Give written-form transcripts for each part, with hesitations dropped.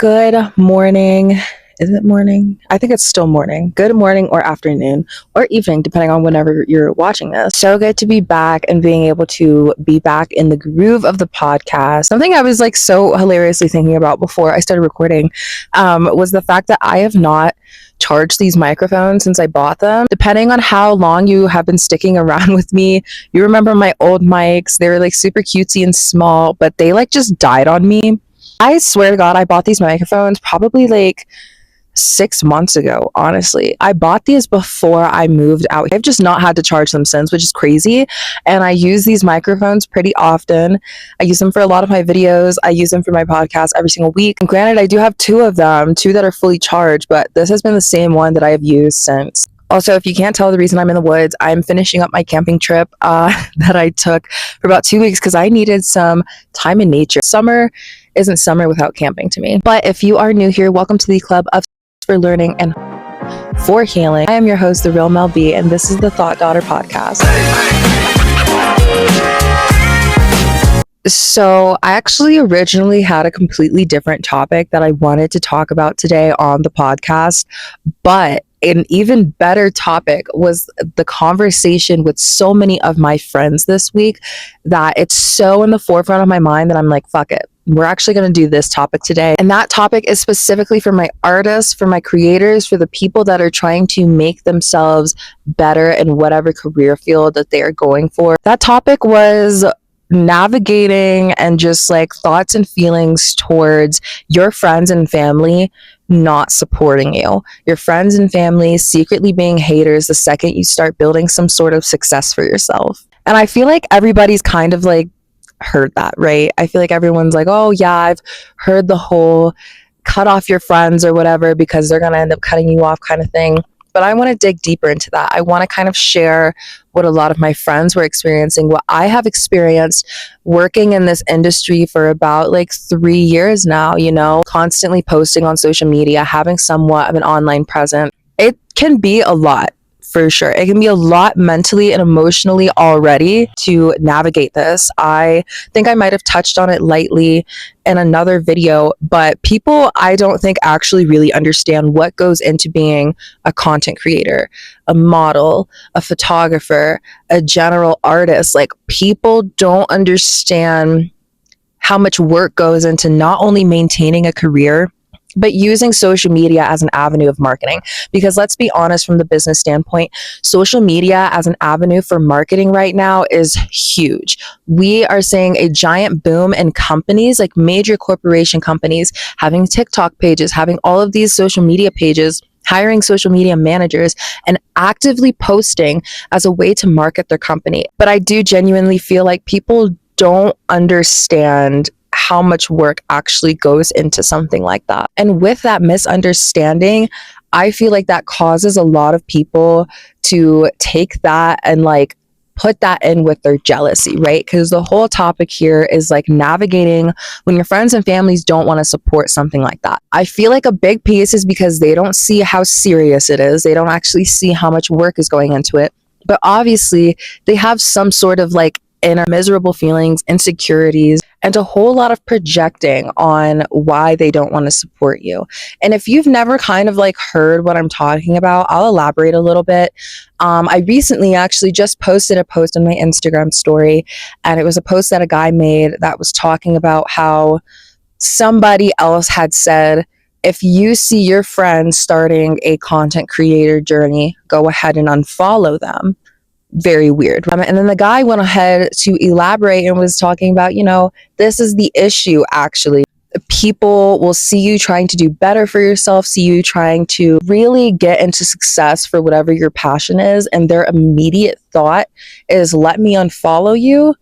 Good morning. Is it morning? I think it's still morning. Good morning or afternoon or evening, depending on whenever you're watching this. So good to be back and being able to be back in the groove of the podcast. Something I was like so hilariously thinking about before I started recording was the fact that I have not charged these microphones since I bought them. Depending on how long you have been sticking around with me, you remember my old mics. They were like super cutesy and small, but they like just died on me. I swear to God, I bought these microphones probably like 6 months ago, honestly. I bought these before I moved out. I've just not had to charge them since, which is crazy. And I use these microphones pretty often. I use them for a lot of my videos. I use them for my podcast every single week. And granted, I do have two of them, two that are fully charged, but this has been the same one that I have used since. Also, if you can't tell the reason I'm in the woods, I'm finishing up my camping trip that I took for about 2 weeks because I needed some time in nature. Summer isn't summer without camping to me. But if you are new here, welcome to the club of for learning and for healing. I am your host, The Real Mel B, and this is the Thought Daughter podcast. So I actually originally had a completely different topic that I wanted to talk about today on the podcast, but an even better topic was the conversation with so many of my friends this week that it's so in the forefront of my mind that I'm like, fuck it. We're actually going to do this topic today. And that topic is specifically for my artists, for my creators, for the people that are trying to make themselves better in whatever career field that they are going for. That topic was navigating and just like thoughts and feelings towards your friends and family not supporting you, your friends and family secretly being haters the second you start building some sort of success for yourself. And I feel like everybody's kind of like heard that, right? I feel like everyone's like, oh yeah, I've heard the whole cut off your friends or whatever because they're going to end up cutting you off kind of thing. But I want to dig deeper into that. I want to kind of share what a lot of my friends were experiencing, what I have experienced working in this industry for about like 3 years now, constantly posting on social media, having somewhat of an online presence. It can be a lot. For sure. It can be a lot mentally and emotionally already to navigate this. I think I might have touched on it lightly in another video, but people I don't think actually really understand what goes into being a content creator, a model, a photographer, a general artist. Like people don't understand how much work goes into not only maintaining a career, but using social media as an avenue of marketing. Because let's be honest, from the business standpoint, social media as an avenue for marketing right now is huge. We are seeing a giant boom in companies, like major corporation companies, having TikTok pages, having all of these social media pages, hiring social media managers, and actively posting as a way to market their company. But I do genuinely feel like people don't understand how much work actually goes into something like that. And with that misunderstanding, I feel like that causes a lot of people to take that and like put that in with their jealousy, right? Because the whole topic here is like navigating when your friends and families don't want to support something like that. I feel like a big piece is because they don't see how serious it is. They don't actually see how much work is going into it. But obviously, they have some sort of like inner miserable feelings, insecurities, and a whole lot of projecting on why they don't want to support you. And if you've never kind of like heard what I'm talking about, I'll elaborate a little bit. I recently actually just posted a post on my Instagram story, and it was a post that a guy made that was talking about how somebody else had said, if you see your friends starting a content creator journey, go ahead and unfollow them. Very weird. And then the guy went ahead to elaborate and was talking about, this is the issue actually. People will see you trying to do better for yourself, see you trying to really get into success for whatever your passion is, and their immediate thought is, let me unfollow you.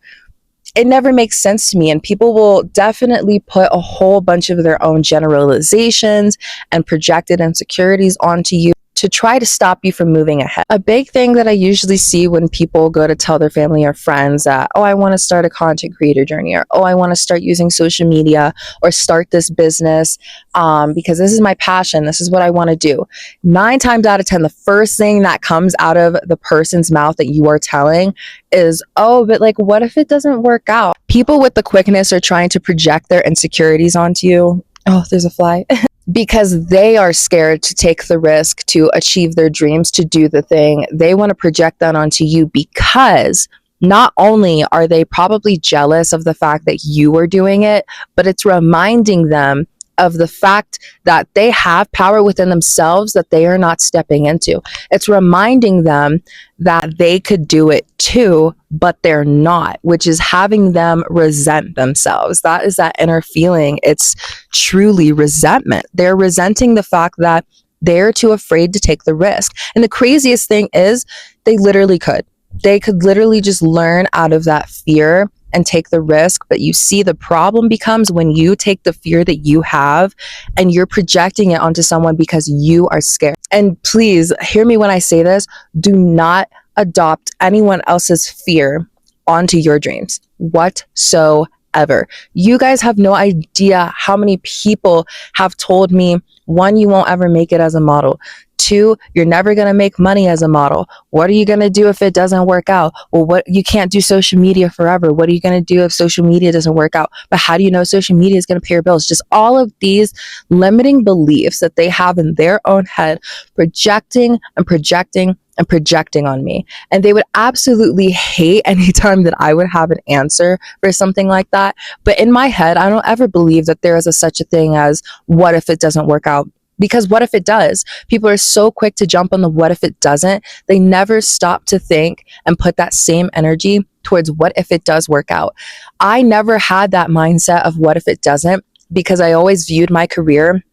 It never makes sense to me, and people will definitely put a whole bunch of their own generalizations and projected insecurities onto you to try to stop you from moving ahead. A big thing that I usually see when people go to tell their family or friends that, oh, I want to start a content creator journey, or oh, I want to start using social media or start this business because this is my passion, this is what I want to do. 9 times out of 10, the first thing that comes out of the person's mouth that you are telling is, oh, but like, what if it doesn't work out? People with the quickness are trying to project their insecurities onto you. Oh, there's a fly. Because they are scared to take the risk to achieve their dreams, to do the thing. They want to project that onto you because not only are they probably jealous of the fact that you are doing it, but it's reminding them of the fact that they have power within themselves that they are not stepping into. It's reminding them that they could do it too, but they're not, which is having them resent themselves. That is that inner feeling. It's truly resentment. They're resenting the fact that they're too afraid to take the risk. And the craziest thing is they literally could. They could literally just learn out of that fear and take the risk. But you see, the problem becomes when you take the fear that you have and you're projecting it onto someone because you are scared. And please hear me when I say this, do not adopt anyone else's fear onto your dreams whatsoever. You guys have no idea how many people have told me, one, you won't ever make it as a model. Two, you're never going to make money as a model. What are you going to do if it doesn't work out? Well, what, you can't do social media forever. What are you going to do if social media doesn't work out? But how do you know social media is going to pay your bills? Just all of these limiting beliefs that they have in their own head, projecting and projecting and projecting on me. And they would absolutely hate any time that I would have an answer for something like that. But in my head, I don't ever believe that there is such a thing as what if it doesn't work out? Because what if it does? People are so quick to jump on the what if it doesn't. They never stop to think and put that same energy towards what if it does work out. I never had that mindset of what if it doesn't, because I always viewed my career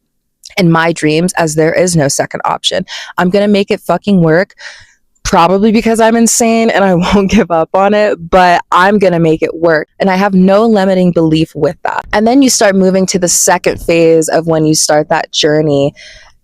and my dreams as there is no second option. I'm going to make it fucking work. Probably because I'm insane and I won't give up on it, but I'm gonna make it work. And I have no limiting belief with that. And then you start moving to the second phase of when you start that journey.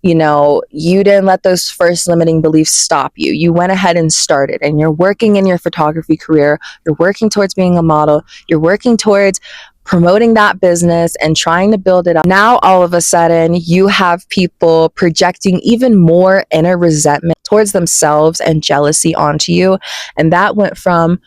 You know, you didn't let those first limiting beliefs stop you. You went ahead and started, and you're working in your photography career. You're working towards being a model. You're working towards promoting that business and trying to build it up. Now, all of a sudden, you have people projecting even more inner resentment towards themselves and jealousy onto you. And that went from,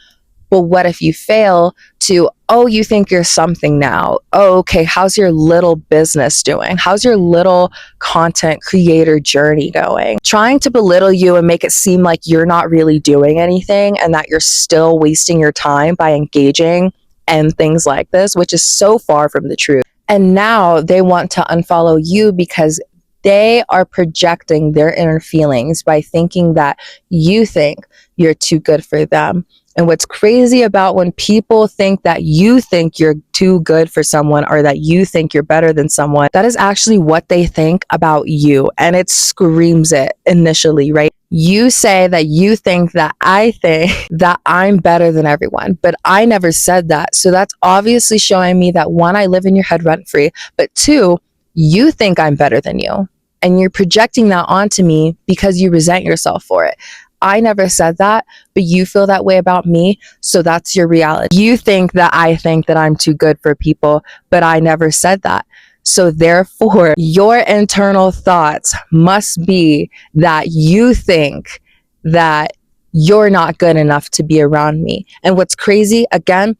well, what if you fail, to, oh, you think you're something now. Oh, okay, how's your little business doing? How's your little content creator journey going? Trying to belittle you and make it seem like you're not really doing anything and that you're still wasting your time by engaging and things like this, which is so far from the truth. And now they want to unfollow you because they are projecting their inner feelings by thinking that you think you're too good for them. And what's crazy about when people think that you think you're too good for someone or that you think you're better than someone, that is actually what they think about you. And it screams it initially, right? You say that you think that I think that I'm better than everyone, but I never said that. So that's obviously showing me that, one, I live in your head rent free, but two, you think I'm better than you. And you're projecting that onto me because you resent yourself for it. I never said that, but you feel that way about me, so that's your reality. You think that I think that I'm too good for people, but I never said that. So therefore, your internal thoughts must be that you think that you're not good enough to be around me. And what's crazy, again,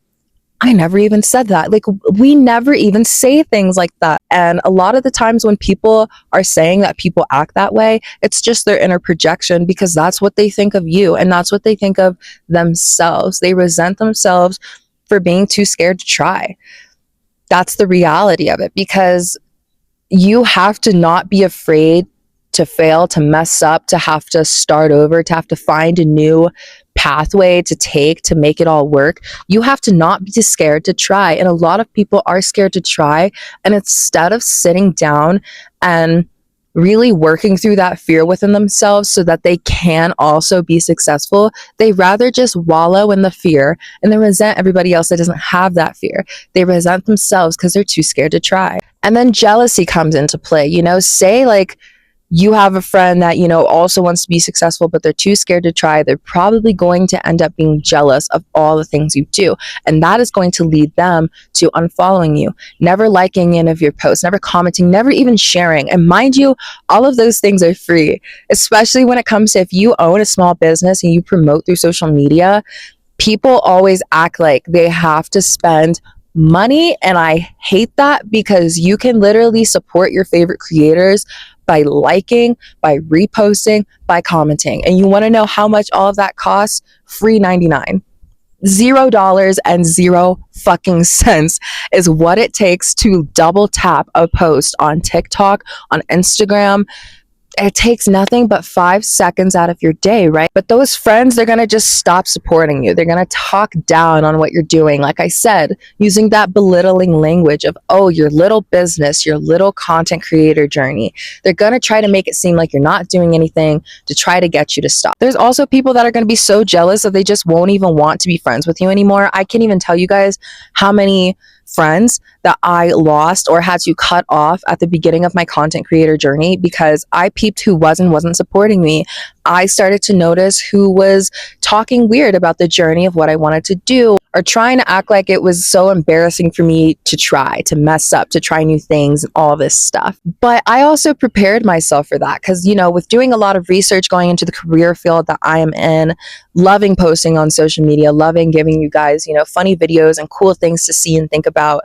I never even said that. Like, we never even say things like that. And a lot of the times when people are saying that people act that way, it's just their inner projection because that's what they think of you and that's what they think of themselves. They resent themselves for being too scared to try. That's the reality of it, because you have to not be afraid to fail, to mess up, to have to start over, to have to find a new pathway to take to make it all work. You have to not be scared to try. And a lot of people are scared to try. And instead of sitting down and really working through that fear within themselves so that they can also be successful, they rather just wallow in the fear and then resent everybody else that doesn't have that fear. They resent themselves because they're too scared to try. And then jealousy comes into play. You know, say like you have a friend that, you know, also wants to be successful, but they're too scared to try. They're probably going to end up being jealous of all the things you do. And that is going to lead them to unfollowing you, never liking any of your posts, never commenting, never even sharing. And mind you, all of those things are free, especially when it comes to if you own a small business and you promote through social media. People always act like they have to spend money. And I hate that because you can literally support your favorite creators by liking, by reposting, by commenting. And you want to know how much all of that costs? Free 99. $0 and zero fucking cents is what it takes to double tap a post on TikTok, on Instagram. It takes nothing but 5 seconds out of your day, right? But those friends, they're going to just stop supporting you. They're going to talk down on what you're doing. Like I said, using that belittling language of, oh, your little business, your little content creator journey. They're going to try to make it seem like you're not doing anything to try to get you to stop. There's also people that are going to be so jealous that they just won't even want to be friends with you anymore. I can't even tell you guys how many friends that I lost or had to cut off at the beginning of my content creator journey because I peeped who was and wasn't supporting me. I started to notice who was talking weird about the journey of what I wanted to do or trying to act like it was so embarrassing for me to try, to mess up, to try new things and all this stuff. But I also prepared myself for that because, with doing a lot of research going into the career field that I am in, loving posting on social media, loving giving you guys, funny videos and cool things to see and think about.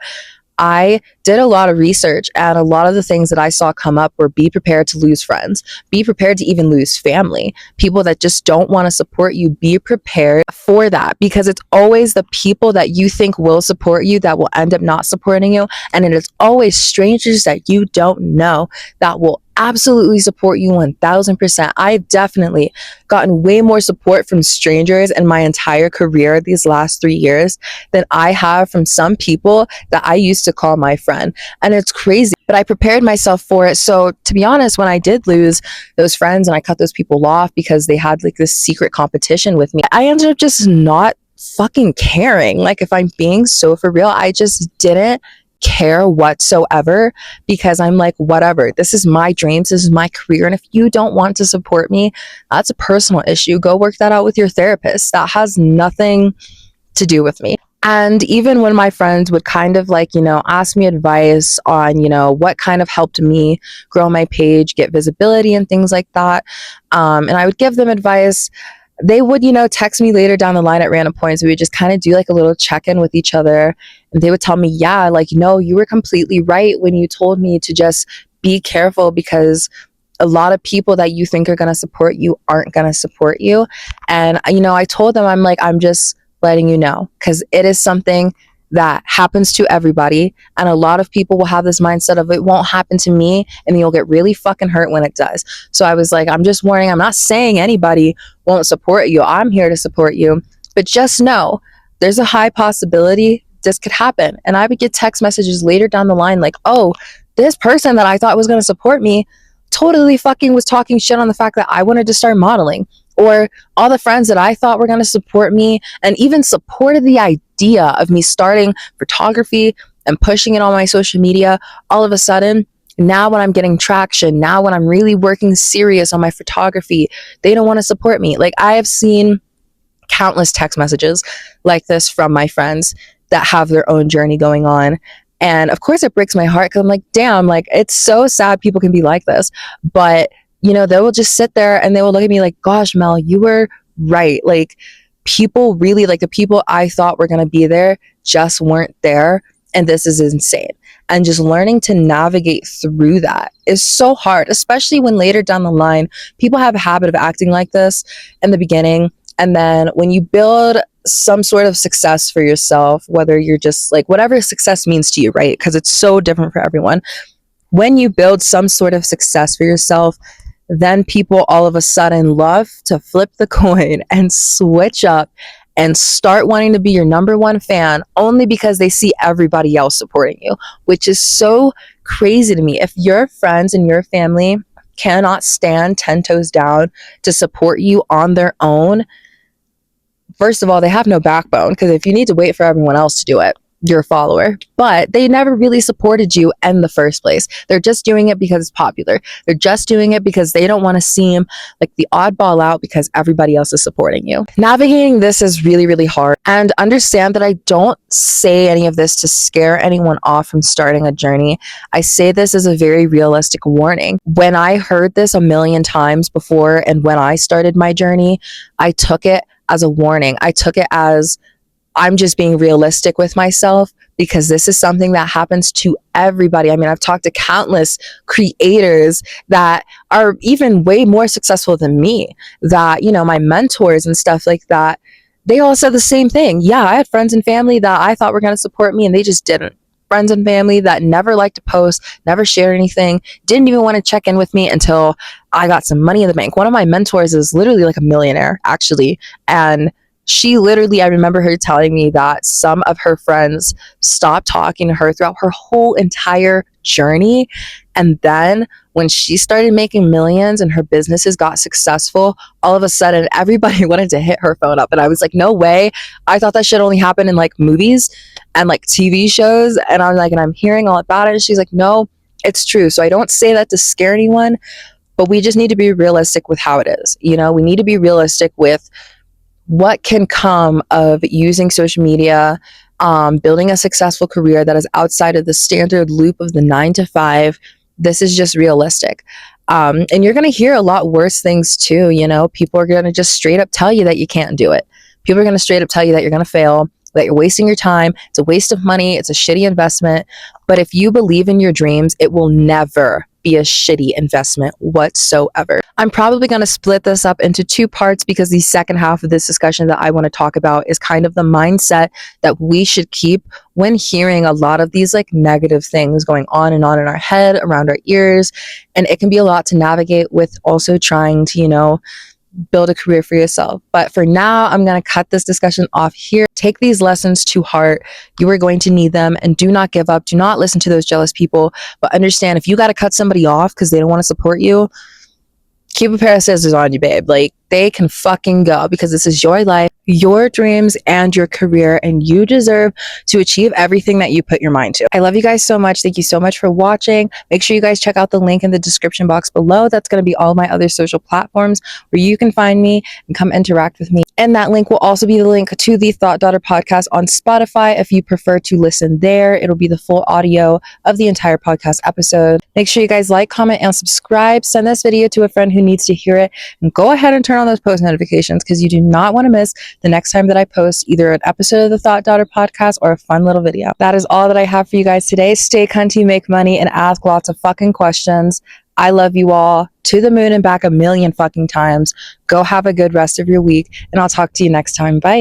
I did a lot of research, and a lot of the things that I saw come up were be prepared to lose friends, be prepared to even lose family, people that just don't want to support you. Be prepared for that because it's always the people that you think will support you that will end up not supporting you. And it is always strangers that you don't know that will absolutely support you 1000%. I've definitely gotten way more support from strangers in my entire career these last 3 years than I have from some people that I used to call my friend. And it's crazy, but I prepared myself for it. So to be honest, when I did lose those friends and I cut those people off because they had like this secret competition with me, I ended up just not fucking caring. Like, if I'm being so for real, I just didn't care whatsoever because I'm like, whatever, this is my dreams, this is my career, and if you don't want to support me, that's a personal issue. Go work that out with your therapist. That has nothing to do with me. And even when my friends would kind of ask me advice on, what kind of helped me grow my page, get visibility and things like that, and I would give them advice, they would, text me later down the line at random points. We would just kind of do like a little check-in with each other. And they would tell me, yeah, no, you were completely right when you told me to just be careful because a lot of people that you think are going to support you aren't going to support you. And, I told them, I'm just letting you know because it is something that happens to everybody. And a lot of people will have this mindset of it won't happen to me and you'll get really fucking hurt when it does. So I was like, I'm just warning. I'm not saying anybody won't support you. I'm here to support you. But just know there's a high possibility this could happen. And I would get text messages later down the line like, oh, this person that I thought was going to support me totally fucking was talking shit on the fact that I wanted to start modeling. Or all the friends that I thought were going to support me and even supported the idea of me starting photography and pushing it on my social media, all of a sudden, now when I'm getting traction, now when I'm really working serious on my photography, they don't want to support me. Like, I have seen countless text messages like this from my friends that have their own journey going on. And of course it breaks my heart because I'm like, damn, like, it's so sad people can be like this. But they will just sit there and they will look at me like, gosh, Mel, you were right. Like, people really, like, the people I thought were going to be there just weren't there. And this is insane. And just learning to navigate through that is so hard, especially when later down the line, people have a habit of acting like this in the beginning. And then when you build some sort of success for yourself, whether you're just like, whatever success means to you, right? Because it's so different for everyone. When you build some sort of success for yourself, then people all of a sudden love to flip the coin and switch up and start wanting to be your number one fan only because they see everybody else supporting you, which is so crazy to me. If your friends and your family cannot stand 10 toes down to support you on their own, first of all, they have no backbone, because if you need to wait for everyone else to do it, you're a follower. But they never really supported you in the first place. They're just doing it because it's popular. They're just doing it because they don't want to seem like the oddball out because everybody else is supporting you. Navigating this is really, really hard. And understand that I don't say any of this to scare anyone off from starting a journey. I say this as a very realistic warning. When I heard this a million times before and when I started my journey, I took it as a warning. I took it as I'm just being realistic with myself because this is something that happens to everybody. I mean, I've talked to countless creators that are even way more successful than me, that, you know, my mentors and stuff like that, they all said the same thing. Yeah, I had friends and family that I thought were going to support me and they just didn't. Friends and family that never liked to post, never shared anything, didn't even want to check in with me until I got some money in the bank. One of my mentors is literally like a millionaire, actually. And she literally, I remember her telling me that some of her friends stopped talking to her throughout her whole entire journey. And then when she started making millions and her businesses got successful, all of a sudden everybody wanted to hit her phone up. And I was like, no way. I thought that shit only happened in like movies and like TV shows. And I'm like, and I'm hearing all about it. And she's like, no, it's true. So I don't say that to scare anyone, but we just need to be realistic with how it is. You know, we need to be realistic with what can come of using social media, building a successful career that is outside of the standard loop of the 9 to 5. This is just realistic. And you're going to hear a lot worse things too. You know, people are going to just straight up tell you that you can't do it. People are going to straight up tell you that you're going to fail, that you're wasting your time. It's a waste of money. It's a shitty investment. But if you believe in your dreams, it will never be a shitty investment whatsoever. I'm probably going to split this up into 2 parts because the second half of this discussion that I want to talk about is kind of the mindset that we should keep when hearing a lot of these like negative things going on and on in our head, around our ears. And it can be a lot to navigate with also trying to, you know, build a career for yourself. But for now, I'm going to cut this discussion off here. Take these lessons to heart. You are going to need them, and do not give up. Do not listen to those jealous people, but understand if you got to cut somebody off because they don't want to support you, keep a pair of scissors on you, babe. Like, they can fucking go, because this is your life, your dreams, and your career, and you deserve to achieve everything that you put your mind to. I love you guys so much. Thank you so much for watching. Make sure you guys check out the link in the description box below. That's going to be all my other social platforms where you can find me and come interact with me. And that link will also be the link to the Thought Daughter podcast on Spotify if you prefer to listen there. It'll be the full audio of the entire podcast episode. Make sure you guys like, comment, and subscribe. Send this video to a friend who needs to hear it, and go ahead and turn on those post notifications because you do not want to miss the next time that I post either an episode of the Thought Daughter podcast or a fun little video. That is all that I have for you guys today. Stay cunty, make money, and ask lots of fucking questions. I love you all to the moon and back a million fucking times. Go have a good rest of your week, and I'll talk to you next time. Bye.